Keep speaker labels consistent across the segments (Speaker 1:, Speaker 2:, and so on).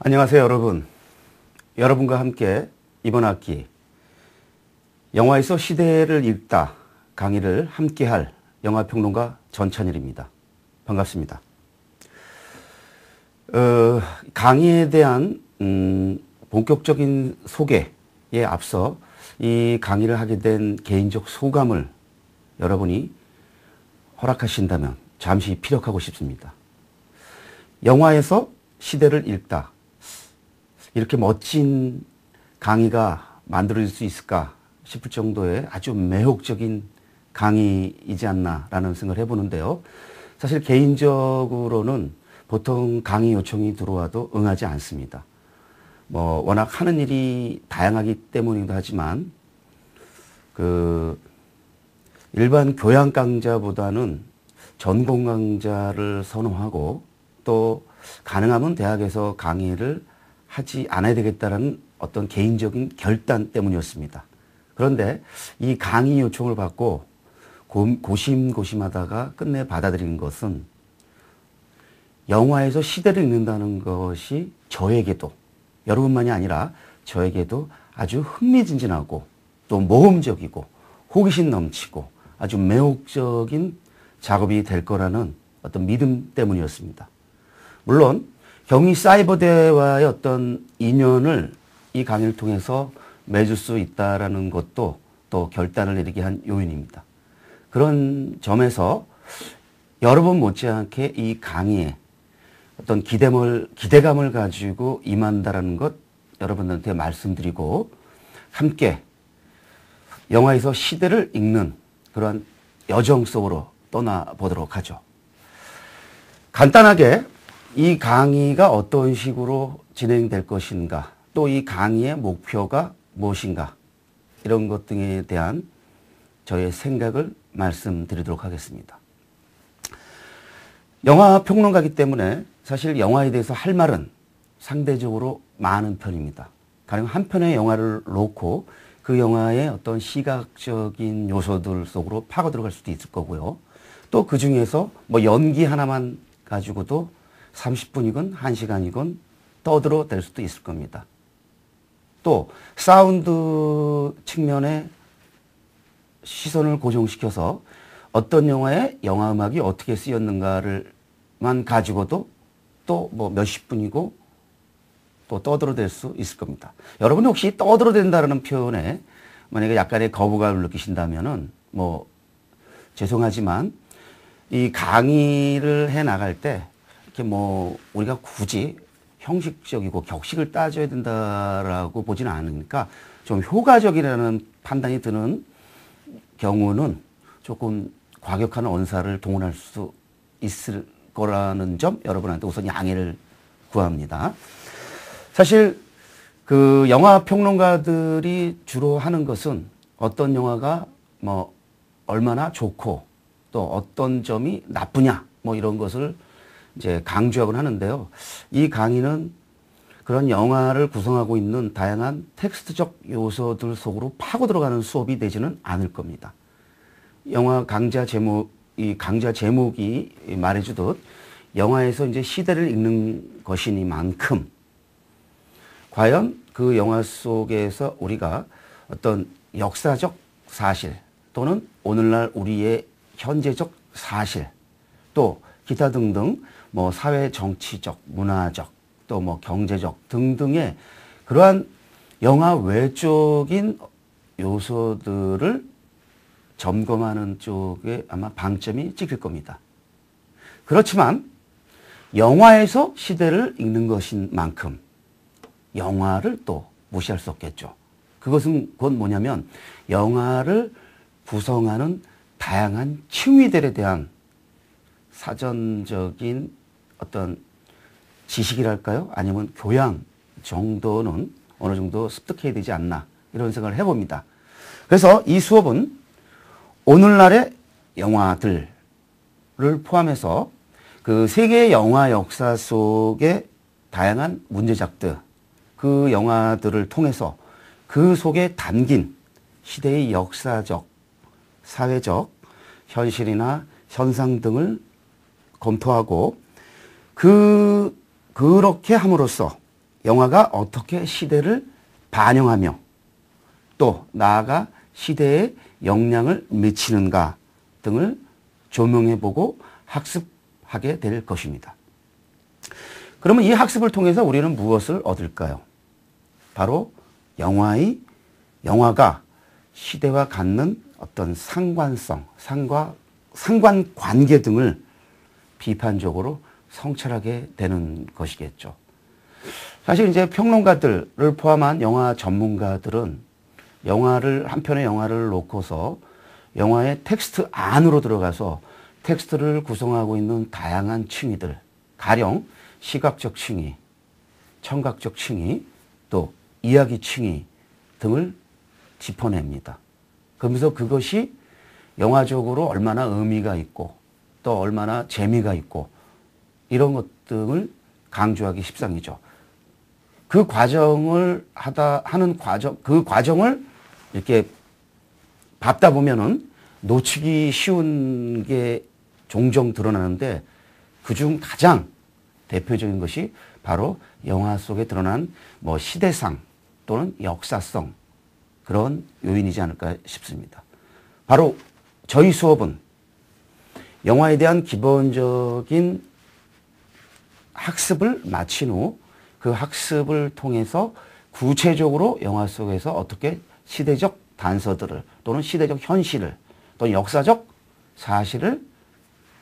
Speaker 1: 안녕하세요, 여러분. 여러분과 함께 이번 학기 영화에서 시대를 읽다 강의를 함께할 영화평론가 전찬일입니다. 반갑습니다. 강의에 대한 본격적인 소개에 앞서 이 강의를 하게 된 개인적 소감을 여러분이 허락하신다면 잠시 피력하고 싶습니다. 영화에서 시대를 읽다. 이렇게 멋진 강의가 만들어질 수 있을까 싶을 정도의 아주 매혹적인 강의이지 않나라는 생각을 해보는데요. 사실 개인적으로는 보통 강의 요청이 들어와도 응하지 않습니다. 워낙 하는 일이 다양하기 때문이기도 하지만 일반 교양 강좌보다는 전공 강좌를 선호하고 또 가능하면 대학에서 강의를 하지 않아야 되겠다는 어떤 개인적인 결단 때문이었습니다. 그런데 이 강의 요청을 받고 고심고심하다가 끝내 받아들인 것은 영화에서 시대를 읽는다는 것이 저에게도, 여러분만이 아니라 저에게도 아주 흥미진진하고 또 모험적이고 호기심 넘치고 아주 매혹적인 작업이 될 거라는 어떤 믿음 때문이었습니다. 물론 경희사이버대와의 어떤 인연을 이 강의를 통해서 맺을 수 있다라는 것도 또 결단을 내리게 한 요인입니다. 그런 점에서 여러분 못지않게 이 강의에 어떤 기대감을 가지고 임한다라는 것 여러분들한테 말씀드리고 함께 영화에서 시대를 읽는 그러한 여정 속으로 떠나보도록 하죠. 간단하게 이 강의가 어떤 식으로 진행될 것인가, 또 이 강의의 목표가 무엇인가, 이런 것 등에 대한 저의 생각을 말씀드리도록 하겠습니다. 영화 평론가이기 때문에 사실 영화에 대해서 할 말은 상대적으로 많은 편입니다. 가령 한 편의 영화를 놓고 그 영화의 어떤 시각적인 요소들 속으로 파고 들어갈 수도 있을 거고요. 또 그 중에서 연기 하나만 가지고도 30분이건 1시간이건 떠들어댈 수도 있을 겁니다. 또 사운드 측면에 시선을 고정시켜서 어떤 영화의 영화음악이 어떻게 쓰였는가를만 가지고도 또 몇십 분이고 또 떠들어댈 수 있을 겁니다. 여러분이 혹시 떠들어댄다는 표현에 만약에 약간의 거부감을 느끼신다면은 죄송하지만 이 강의를 해 나갈 때 이렇게 우리가 굳이 형식적이고 격식을 따져야 된다라고 보지는 않으니까 좀 효과적이라는 판단이 드는 경우는 조금 과격한 언사를 동원할 수 있을 거라는 점 여러분한테 우선 양해를 구합니다. 사실 영화 평론가들이 주로 하는 것은 어떤 영화가 얼마나 좋고 또 어떤 점이 나쁘냐 이런 것을 이제 강조하곤 하는데요. 이 강의는 그런 영화를 구성하고 있는 다양한 텍스트적 요소들 속으로 파고 들어가는 수업이 되지는 않을 겁니다. 영화 강좌 제목이 말해주듯 영화에서 이제 시대를 읽는 것이니만큼 과연 그 영화 속에서 우리가 어떤 역사적 사실 또는 오늘날 우리의 현재적 사실 또 기타 등등 사회 정치적, 문화적, 또 경제적 등등의 그러한 영화 외적인 요소들을 점검하는 쪽에 아마 방점이 찍힐 겁니다. 그렇지만 영화에서 시대를 읽는 것인 만큼 영화를 또 무시할 수 없겠죠. 그것은 곧 뭐냐면 영화를 구성하는 다양한 층위들에 대한 사전적인 어떤 지식이랄까요? 아니면 교양 정도는 어느 정도 습득해야 되지 않나 이런 생각을 해봅니다. 그래서 이 수업은 오늘날의 영화들을 포함해서 그 세계 영화 역사 속의 다양한 문제작들, 그 영화들을 통해서 그 속에 담긴 시대의 역사적, 사회적 현실이나 현상 등을 검토하고 그렇게 함으로써 영화가 어떻게 시대를 반영하며 또 나아가 시대에 영향을 미치는가 등을 조명해보고 학습하게 될 것입니다. 그러면 이 학습을 통해서 우리는 무엇을 얻을까요? 바로 영화가 시대와 갖는 어떤 상관성, 상관관계 등을 비판적으로 성찰하게 되는 것이겠죠. 사실 이제 평론가들을 포함한 영화 전문가들은 한 편의 영화를 놓고서 영화의 텍스트 안으로 들어가서 텍스트를 구성하고 있는 다양한 층위들, 가령 시각적 층위, 청각적 층위, 또 이야기 층위 등을 짚어냅니다. 그러면서 그것이 영화적으로 얼마나 의미가 있고 또 얼마나 재미가 있고 이런 것 등을 강조하기 십상이죠. 그 과정을 그 과정을 이렇게 밟다 보면은 놓치기 쉬운 게 종종 드러나는데 그중 가장 대표적인 것이 바로 영화 속에 드러난 시대상 또는 역사성 그런 요인이지 않을까 싶습니다. 바로 저희 수업은 영화에 대한 기본적인 학습을 마친 후 그 학습을 통해서 구체적으로 영화 속에서 어떻게 시대적 단서들을 또는 시대적 현실을 또는 역사적 사실을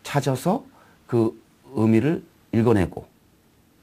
Speaker 1: 찾아서 그 의미를 읽어내고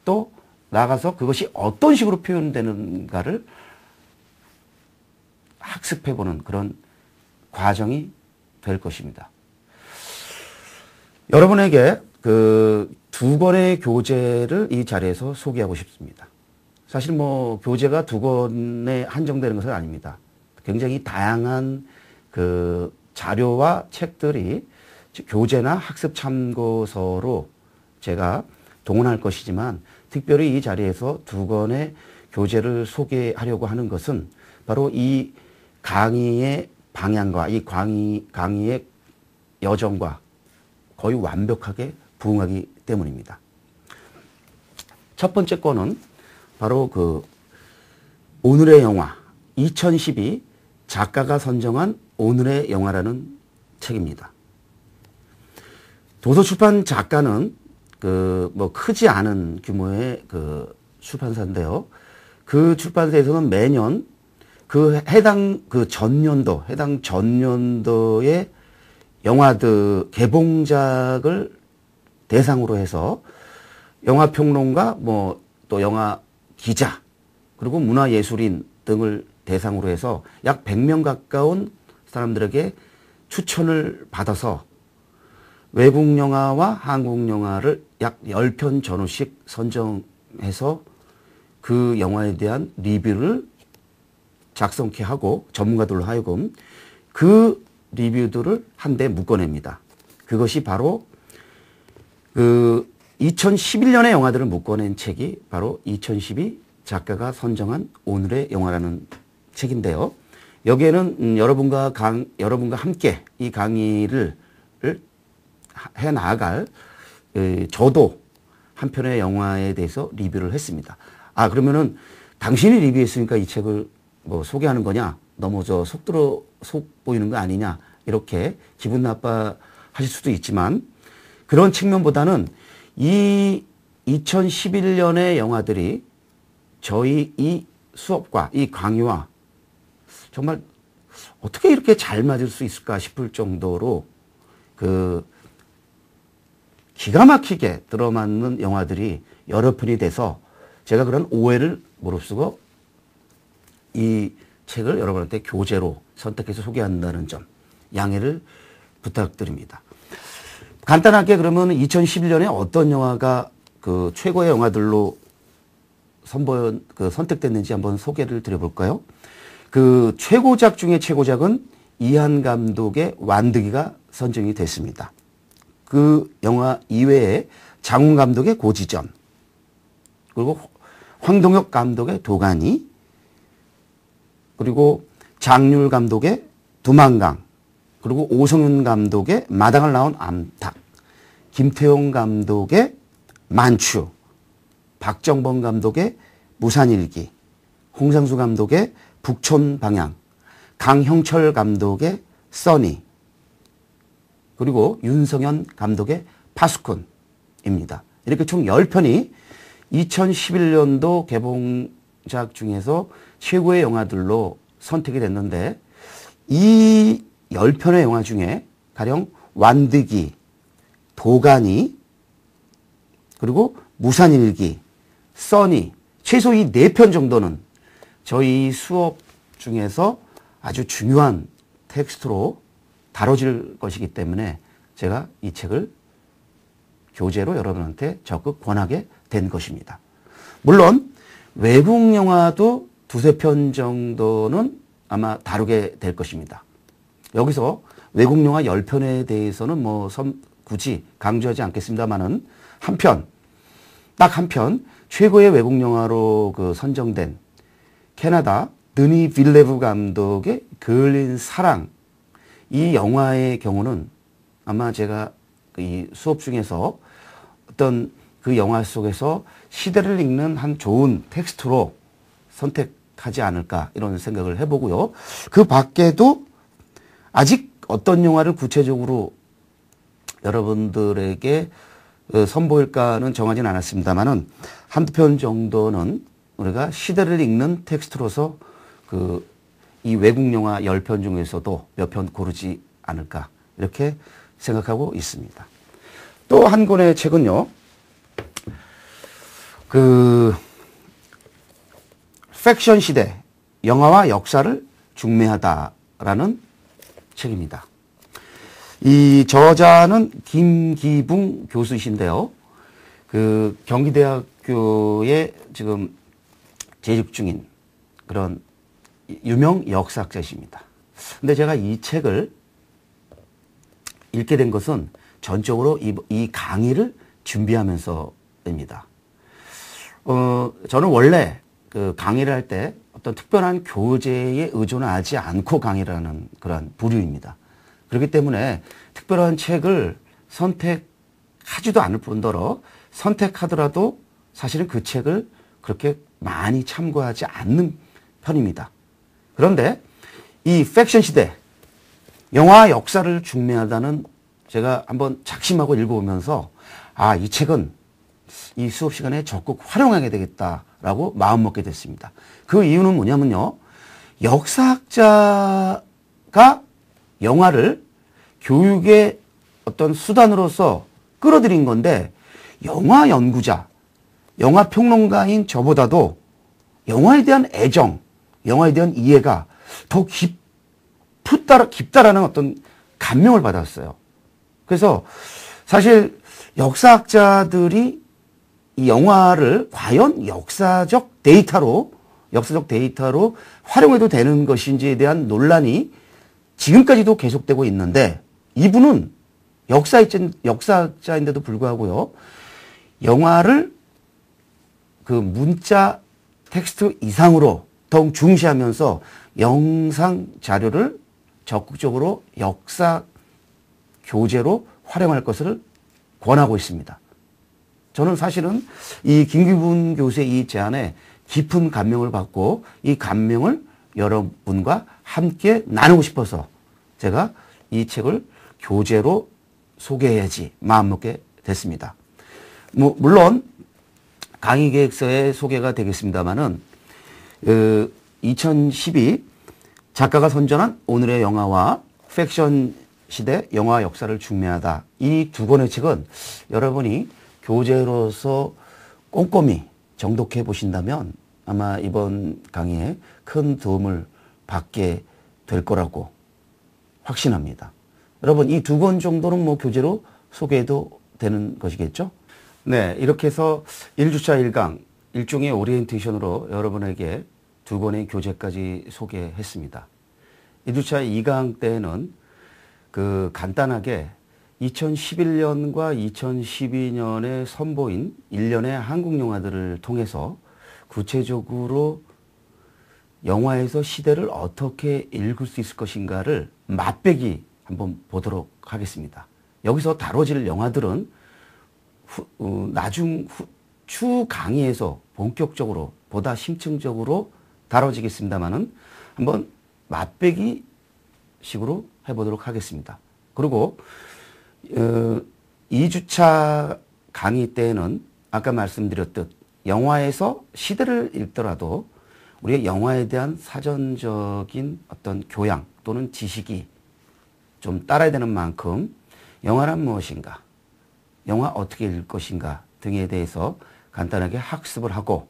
Speaker 1: 또 나아가서 그것이 어떤 식으로 표현되는가를 학습해보는 그런 과정이 될 것입니다. 여러분에게 그 두 권의 교재를 이 자리에서 소개하고 싶습니다. 사실 교재가 두 권에 한정되는 것은 아닙니다. 굉장히 다양한 그 자료와 책들이 교재나 학습 참고서로 제가 동원할 것이지만 특별히 이 자리에서 두 권의 교재를 소개하려고 하는 것은 바로 이 강의의 방향과 이 강의의 여정과 거의 완벽하게 부응하기 때문입니다. 첫 번째 거는 바로 그 오늘의 영화 2012 작가가 선정한 오늘의 영화라는 책입니다. 도서출판 작가는 크지 않은 규모의 그 출판사인데요. 그 출판사에서는 매년 해당 전년도의 영화들 개봉작을 대상으로 해서 영화평론가 또 영화 기자 그리고 문화예술인 등을 대상으로 해서 약 100명 가까운 사람들에게 추천을 받아서 외국 영화와 한국 영화를 약 10편 전후씩 선정해서 그 영화에 대한 리뷰를 작성케 하고 전문가들로 하여금 그 리뷰들을 한데 묶어냅니다. 그것이 바로 그 2011년의 영화들을 묶어낸 책이 바로 2012 작가가 선정한 오늘의 영화라는 책인데요. 여기에는 여러분과 함께 이 강의를 해 나아갈 저도 한 편의 영화에 대해서 리뷰를 했습니다. 그러면은 당신이 리뷰했으니까 이 책을 소개하는 거냐? 너무 속 보이는 거 아니냐? 이렇게 기분 나빠 하실 수도 있지만 그런 측면보다는 이 2011년의 영화들이 저희 이 수업과 이 강의와 정말 어떻게 이렇게 잘 맞을 수 있을까 싶을 정도로 그 기가 막히게 들어맞는 영화들이 여러 편이 돼서 제가 그런 오해를 무릅쓰고 이 책을 여러분한테 교재로 선택해서 소개한다는 점 양해를 부탁드립니다. 간단하게 그러면 2011년에 어떤 영화가 그 최고의 영화들로 선택됐는지 한번 소개를 드려볼까요? 그 최고작 중에 최고작은 이한 감독의 완득이가 선정이 됐습니다. 그 영화 이외에 장훈 감독의 고지전, 그리고 황동혁 감독의 도가니, 그리고 장률 감독의 두만강, 그리고 오성윤 감독의 마당을 나온 암탉, 김태용 감독의 만추, 박정범 감독의 무산일기, 홍상수 감독의 북촌 방향, 강형철 감독의 써니, 그리고 윤성현 감독의 파수꾼입니다. 이렇게 총 10편이 2011년도 개봉작 중에서 최고의 영화들로 선택이 됐는데 이 10편의 영화 중에 가령 완득이, 도가니, 그리고 무산일기, 써니, 최소 이 4편 정도는 저희 수업 중에서 아주 중요한 텍스트로 다뤄질 것이기 때문에 제가 이 책을 교재로 여러분한테 적극 권하게 된 것입니다. 물론 외국 영화도 2-3편 정도는 아마 다루게 될 것입니다. 여기서 외국 영화 10편에 대해서는 굳이 강조하지 않겠습니다만은 딱 한 편 최고의 외국 영화로 선정된 캐나다 드니 빌레브 감독의 그을린 사랑, 이 영화의 경우는 아마 제가 이 수업 중에서 어떤 그 영화 속에서 시대를 읽는 한 좋은 텍스트로 선택하지 않을까 이런 생각을 해보고요. 그 밖에도 아직 어떤 영화를 구체적으로 여러분들에게 선보일까는 정하진 않았습니다만은 한두 편 정도는 우리가 시대를 읽는 텍스트로서 이 외국 영화 10편 중에서도 몇 편 고르지 않을까 이렇게 생각하고 있습니다. 또 한 권의 책은요. 팩션 시대, 영화와 역사를 중매하다라는 책입니다. 이 저자는 김기붕 교수이신데요. 경기대학교에 지금 재직 중인 그런 유명 역사학자이십니다. 근데 제가 이 책을 읽게 된 것은 전적으로 이 강의를 준비하면서입니다. 저는 원래 강의를 할 때 어떤 특별한 교재에 의존하지 않고 강의를 하는 그런 부류입니다. 그렇기 때문에 특별한 책을 선택하지도 않을 뿐더러 선택하더라도 사실은 그 책을 그렇게 많이 참고하지 않는 편입니다. 그런데 이 팩션 시대, 영화 역사를 중매하다는 제가 한번 작심하고 읽어보면서 이 책은 이 수업 시간에 적극 활용하게 되겠다라고 마음먹게 됐습니다. 그 이유는 뭐냐면요. 역사학자가 영화를 교육의 어떤 수단으로서 끌어들인 건데 영화 연구자, 영화 평론가인 저보다도 영화에 대한 애정, 영화에 대한 이해가 더 깊다라는 어떤 감명을 받았어요. 그래서 사실 역사학자들이 이 영화를 과연 역사적 데이터로 활용해도 되는 것인지에 대한 논란이 지금까지도 계속되고 있는데 이분은 역사학자인데도 불구하고요. 영화를 문자 텍스트 이상으로 더욱 중시하면서 영상 자료를 적극적으로 역사 교재로 활용할 것을 권하고 있습니다. 저는 사실은 이 김기분 교수의 이 제안에 깊은 감명을 받고 이 감명을 여러분과 함께 나누고 싶어서 제가 이 책을 교재로 소개해야지 마음먹게 됐습니다. 물론 강의 계획서에 소개가 되겠습니다만은 2012 작가가 선전한 오늘의 영화와 팩션 시대 영화 역사를 중매하다, 이 2권의 책은 여러분이 교재로서 꼼꼼히 정독해 보신다면 아마 이번 강의에 큰 도움을 받게 될 거라고 확신합니다. 여러분 이 2권 정도는 교재로 소개해도 되는 것이겠죠? 네, 이렇게 해서 1주차 1강 일종의 오리엔테이션으로 여러분에게 2권의 교재까지 소개했습니다. 1주차 2강 때는 간단하게 2011년과 2012년에 선보인 일련의 한국 영화들을 통해서 구체적으로 영화에서 시대를 어떻게 읽을 수 있을 것인가를 맛배기 한번 보도록 하겠습니다. 여기서 다뤄질 영화들은 추후 강의에서 본격적으로 보다 심층적으로 다뤄지겠습니다만은 한번 맛배기 식으로 해보도록 하겠습니다. 그리고 2주차 강의 때는 아까 말씀드렸듯 영화에서 시대를 읽더라도 우리가 영화에 대한 사전적인 어떤 교양 또는 지식이 좀 따라야 되는 만큼 영화란 무엇인가, 영화 어떻게 읽을 것인가 등에 대해서 간단하게 학습을 하고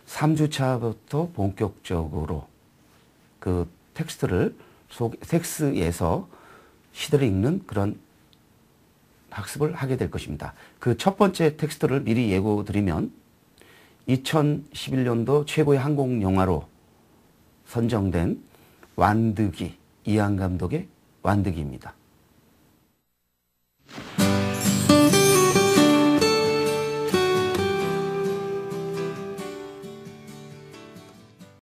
Speaker 1: 3주차부터 본격적으로 그 텍스트에서 시대를 읽는 그런 학습을 하게 될 것입니다. 그 첫 번째 텍스트를 미리 예고 드리면 2011년도 최고의 한국 영화로 선정된 완득이, 이한 감독의 완득이입니다.